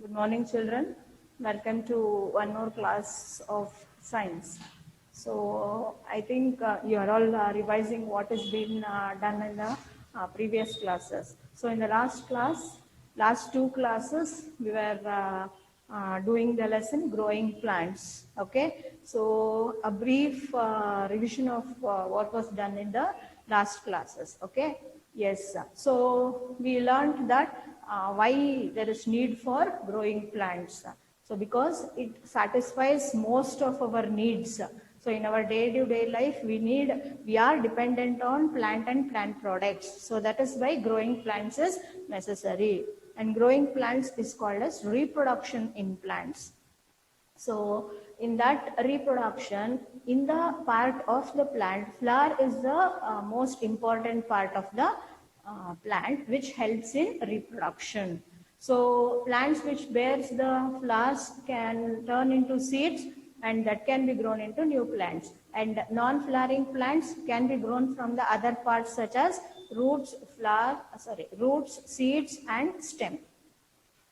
Good morning, children. Welcome to one more class of science. So, I think you are all revising what has been done in the previous classes. So, in the last two classes, we were doing the lesson growing plants. Okay. So, a brief revision of what was done in the last classes. Okay. Yes. So, we learned that why there is need for growing plants. So because it satisfies most of our needs. So in our day-to-day life, we are dependent on plant and plant products. So that is why growing plants is necessary. And growing plants is called as reproduction in plants. So in that reproduction, in the part of the plant, flower is the most important part of the plant which helps in reproduction. So plants which bears the flowers can turn into seeds and that can be grown into new plants. And non-flowering plants can be grown from the other parts such as roots, seeds and stem.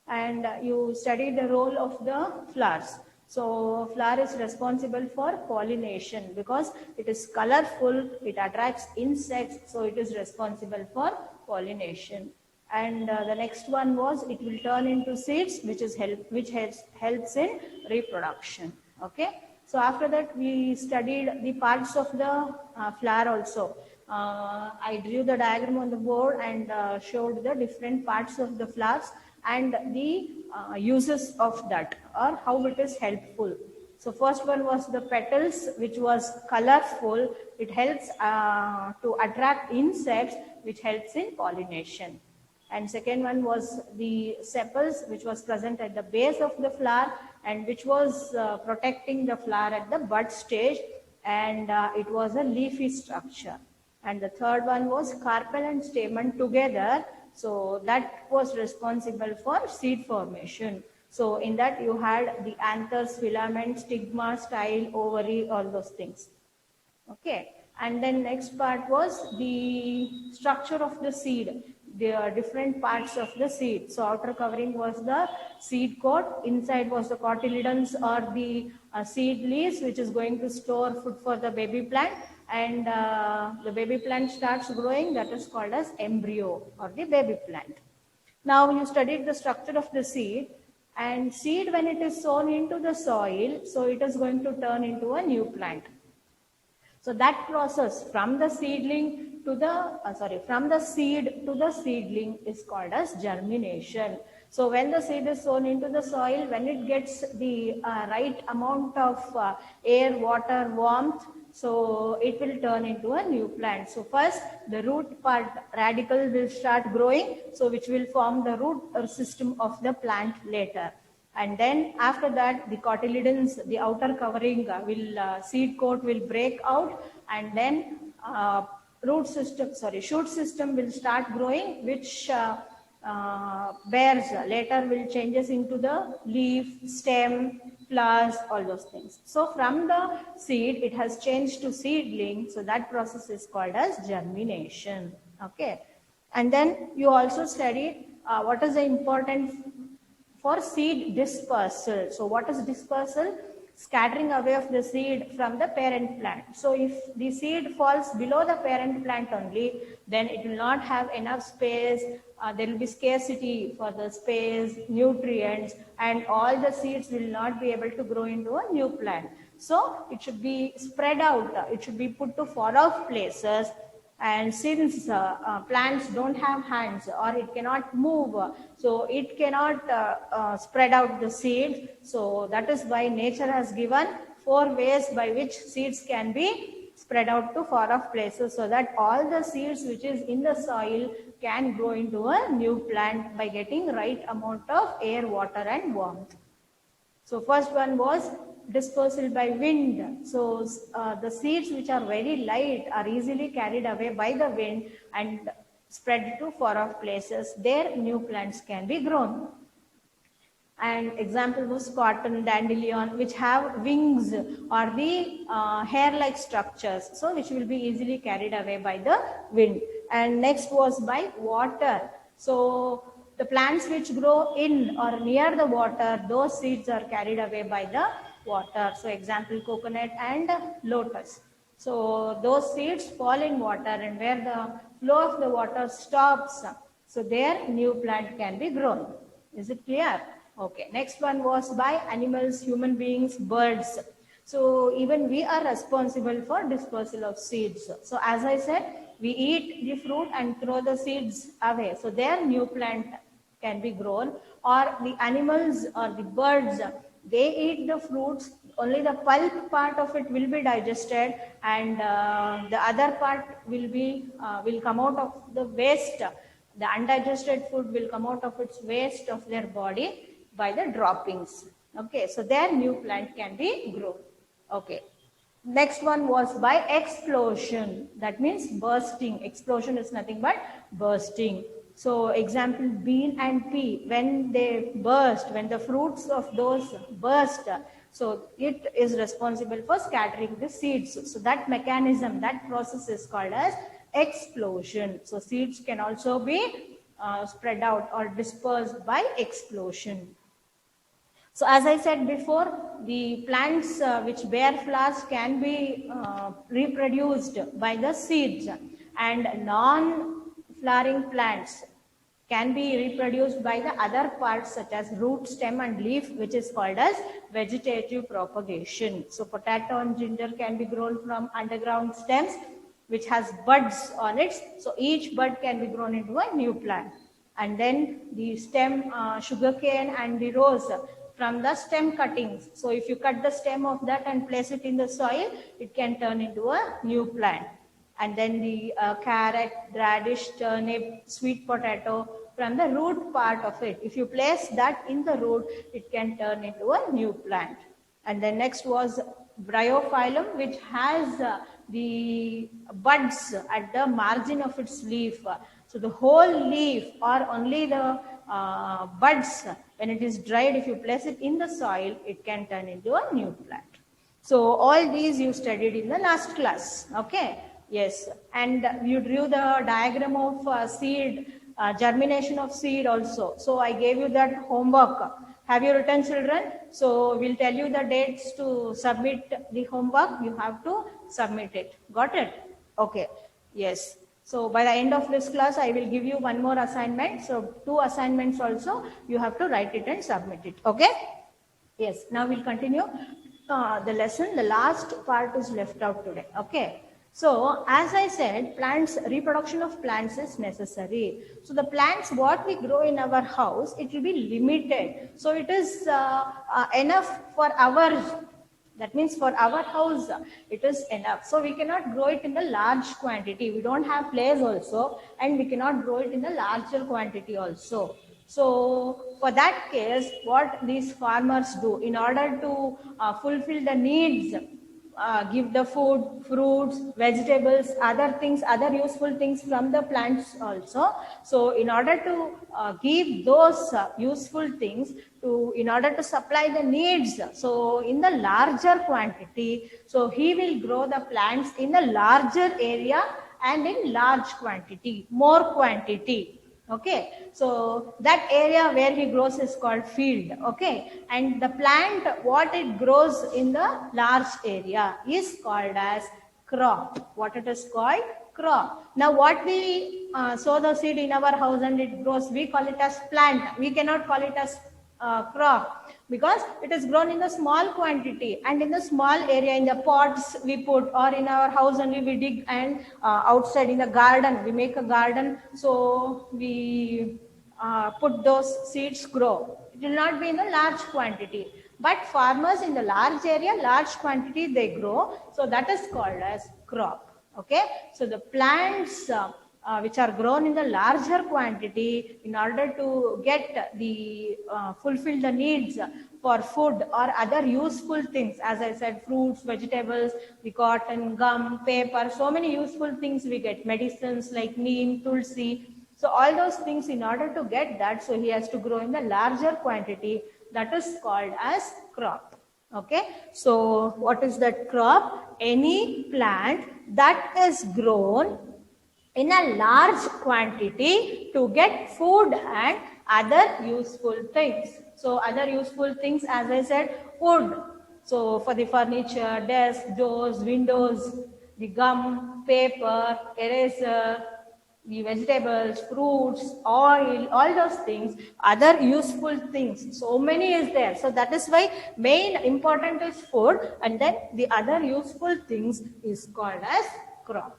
And you studied the role of the flowers. So flower is responsible for pollination because it is colorful, it attracts insects, so it is responsible for pollination. And the next one was it will turn into seeds, which helps in reproduction. Okay. So after that we studied the parts of the flower also. I drew the diagram on the board and showed the different parts of the flowers and the uses of that or how it is helpful. So first one was the petals, which was colorful. It helps to attract insects, which helps in pollination. And second one was the sepals, which was present at the base of the flower and which was protecting the flower at the bud stage, and it was a leafy structure. And the third one was carpel and stamen together. So that was responsible for seed formation. So in that you had the anthers, filaments, stigma, style, ovary, all those things. Okay. And then next part was the structure of the seed, the different parts of the seed. So outer covering was the seed coat, inside was the cotyledons or the seed leaves, which is going to store food for the baby plant, and the baby plant starts growing, that is called as embryo or the baby plant. Now you studied the structure of the seed, and seed when it is sown into the soil, so it is going to turn into a new plant. So that process from the seedling to the from the seed to the seedling is called as germination. So when the seed is sown into the soil, when it gets the right amount of air, water, warmth, so it will turn into a new plant. So first the root part radicle will start growing, so which will form the root system of the plant later. And then after that the cotyledons, the outer covering seed coat will break out, and then shoot system will start growing, which bears later will changes into the leaf, stem, flowers, all those things. So from the seed it has changed to seedling, so that process is called as germination. Okay. And then you also studied what is the important for seed dispersal. So what is dispersal? Scattering away of the seed from the parent plant. So if the seed falls below the parent plant only, then it will not have enough space. There will be scarcity for the space, nutrients, and all the seeds will not be able to grow into a new plant. So it should be spread out. It should be put to far off places. And since plants don't have hands or it cannot move, so it cannot spread out the seeds. So that is why nature has given 4 ways by which seeds can be spread out to far off places, so that all the seeds which is in the soil can grow into a new plant by getting right amount of air, water and warmth. So first one was dispersal by wind. So the seeds which are very light are easily carried away by the wind and spread to far off places. There new plants can be grown. And example was cotton, dandelion, which have wings or the hair-like structures, so which will be easily carried away by the wind. And next was by water. So The plants which grow in or near the water, those seeds are carried away by the water. So example, coconut and lotus. So those seeds fall in water, and where the flow of the water stops, so there new plant can be grown. Is it clear? Okay. Next one was by animals, human beings, birds. So even we are responsible for dispersal of seeds. So as I said, we eat the fruit and throw the seeds away. So there new plant can be grown, or the animals or the birds, they eat the fruits, only the pulp part of it will be digested, and the other part will come out of the waste. The undigested food will come out of its waste of their body by the droppings. Okay, so their new plant can be grown. Okay. Next one was by explosion. That means bursting. Explosion is nothing but bursting. So example, bean and pea, when they burst, when the fruits of those burst, so it is responsible for scattering the seeds. So that mechanism, that process is called as explosion. So seeds can also be spread out or dispersed by explosion. So as I said before, the plants which bear flowers can be reproduced by the seeds, and non-flowering plants can be reproduced by the other parts such as root, stem and leaf, which is called as vegetative propagation. So potato and ginger can be grown from underground stems which has buds on it. So each bud can be grown into a new plant. And then the stem, sugarcane and the rose, from the stem cuttings. So if you cut the stem of that and place it in the soil, it can turn into a new plant. And then the carrot, radish, turnip, sweet potato, from the root part of it, if you place that in the root, it can turn into a new plant. And then next was bryophyllum, which has the buds at the margin of its leaf. So the whole leaf or only the buds, when it is dried, if you place it in the soil, it can turn into a new plant. So all these you studied in the last class. Okay. Yes. And you drew the diagram of seed, germination of seed also. So I gave you that homework. Have you written, children? So we'll tell you the dates to submit the homework. You have to submit it. Got it? Okay. Yes. So by the end of this class, I will give you one more assignment. So 2 assignments also, you have to write it and submit it. Okay? Yes. Now we'll continue the lesson. The last part is left out today. Okay? So as I said, reproduction of plants is necessary. So the plants what we grow in our house, it will be limited. So it is enough for ours. That means for our house, it is enough. So we cannot grow it in the large quantity. We don't have place also, and we cannot grow it in the larger quantity also. So for that case, what these farmers do, in order to fulfill the needs, give the food, fruits, vegetables, other things, other useful things from the plants also. So in order to give those useful things, in order to supply the needs, so in the larger quantity, so he will grow the plants in a larger area and in large quantity, more quantity. Okay, so that area where he grows is called field. Okay, and the plant what it grows in the large area is called as crop. What it is called? Crop. Now what we sow the seed in our house and it grows, we call it as plant. We cannot call it as crop because it is grown in a small quantity and in the small area, in the pots we put, or in our house only we dig, and outside in the garden we make a garden, so we put those seeds grow. It will not be in a large quantity, but farmers in the large area, large quantity they grow, so that is called as crop. Okay, so the plants which are grown in the larger quantity, in order to get the fulfill the needs for food or other useful things, as I said, fruits, vegetables, the cotton, gum, paper, so many useful things we get, medicines like neem, tulsi. So all those things, in order to get that, so he has to grow in the larger quantity. That is called as crop. Okay, so what is that crop? Any plant that is grown in a large quantity to get food and other useful things. So other useful things, as I said, wood. So for the furniture, desk, doors, windows, the gum, paper, eraser, the vegetables, fruits, oil, all those things, other useful things. So many is there. So that is why main important is food, and then the other useful things is called as crop.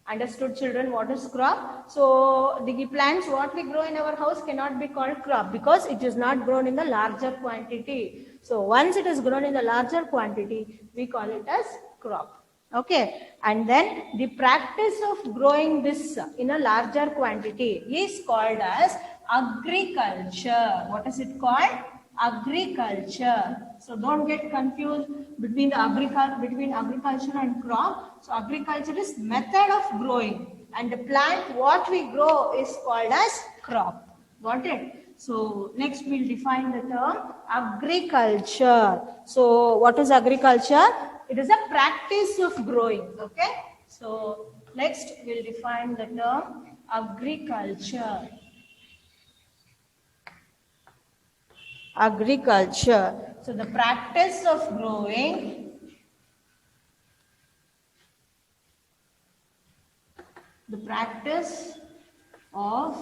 Understood, children, what is crop? So the plants what we grow in our house cannot be called crop because it is not grown in the larger quantity. So once it is grown in the larger quantity, we call it as crop. Okay, and then the practice of growing this in a larger quantity is called as agriculture. What is it called? Agriculture. So don't get confused between agriculture and crop. So agriculture is method of growing, and the plant what we grow is called as crop. Got it? So next we'll define the term agriculture. So what is agriculture? It is a practice of growing. Okay. So next we'll define the term agriculture. Agriculture. So the practice of growing, the practice of